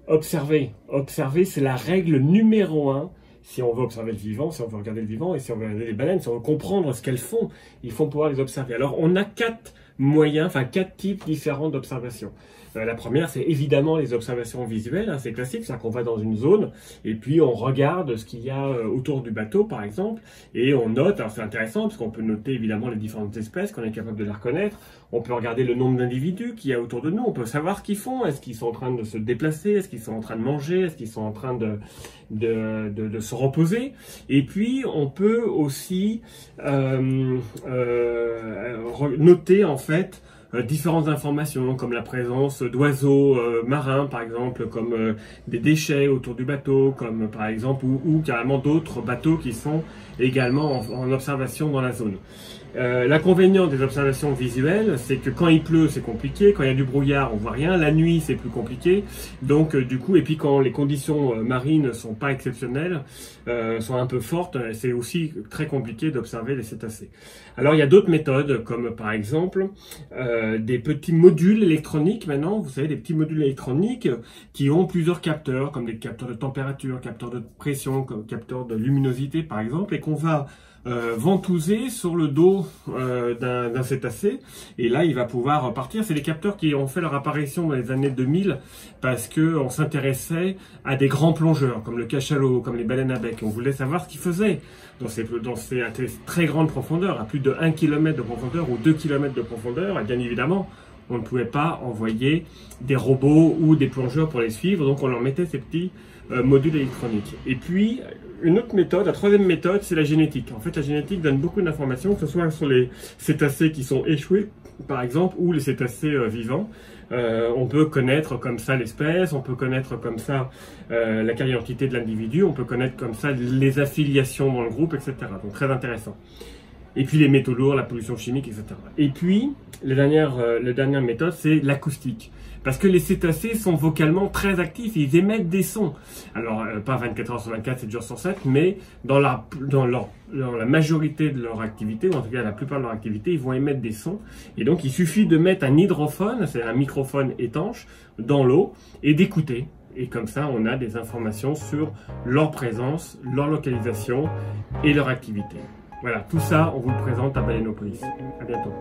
Observer. Observer, c'est la règle numéro 1. Si on veut observer le vivant, si on veut regarder le vivant, et si on veut regarder les baleines, si on veut comprendre ce qu'elles font, il faut pouvoir les observer. Alors, on a 4 moyens, enfin 4 types différents d'observation. La première, c'est évidemment les observations visuelles, hein, c'est classique, c'est-à-dire qu'on va dans une zone et puis on regarde ce qu'il y a autour du bateau, par exemple, et on note. Alors c'est intéressant parce qu'on peut noter évidemment les différentes espèces, qu'on est capable de les reconnaître. On peut regarder le nombre d'individus qu'il y a autour de nous, on peut savoir ce qu'ils font, est-ce qu'ils sont en train de se déplacer, est-ce qu'ils sont en train de manger, est-ce qu'ils sont en train de se reposer. Et puis on peut aussi noter en fait différentes informations comme la présence d'oiseaux marins par exemple, comme des déchets autour du bateau, comme par exemple ou carrément d'autres bateaux qui sont également en observation dans la zone. L'inconvénient des observations visuelles, c'est que quand il pleut, c'est compliqué. Quand il y a du brouillard, on voit rien. La nuit, c'est plus compliqué. Donc, du coup, et puis quand les conditions marines sont pas exceptionnelles, sont un peu fortes, c'est aussi très compliqué d'observer les cétacés. Alors, il y a d'autres méthodes, comme par exemple des petits modules électroniques. Maintenant, vous savez, des petits modules électroniques qui ont plusieurs capteurs, comme des capteurs de température, capteurs de pression, comme capteurs de luminosité, par exemple, et qu'on va ventouser sur le dos d'un cétacé, et là il va pouvoir partir. C'est des capteurs qui ont fait leur apparition dans les années 2000 parce que on s'intéressait à des grands plongeurs comme le cachalot, comme les baleines à bec. On voulait savoir ce qu'ils faisaient dans ces très grandes profondeurs, à plus de 1 km de profondeur ou 2 km de profondeur, et bien évidemment on ne pouvait pas envoyer des robots ou des plongeurs pour les suivre, donc on leur mettait ces petits modules électroniques. Et puis, une autre méthode, la troisième méthode, c'est la génétique. En fait, la génétique donne beaucoup d'informations, que ce soit sur les cétacés qui sont échoués, par exemple, ou les cétacés vivants. On peut connaître comme ça l'espèce, on peut connaître comme ça la carte d'identité de l'individu, on peut connaître comme ça les affiliations dans le groupe, etc. Donc, très intéressant. Et puis les métaux lourds, la pollution chimique, etc. Et puis, la dernière méthode, c'est l'acoustique. Parce que les cétacés sont vocalement très actifs, ils émettent des sons. Alors, pas 24 heures sur 24, 7 jours sur 7, mais dans la majorité de leur activité, ou en tout cas la plupart de leur activité, ils vont émettre des sons. Et donc, il suffit de mettre un hydrophone, c'est un microphone étanche, dans l'eau, et d'écouter. Et comme ça, on a des informations sur leur présence, leur localisation et leur activité. Voilà, tout ça, on vous le présente à Baleineopolis. À bientôt.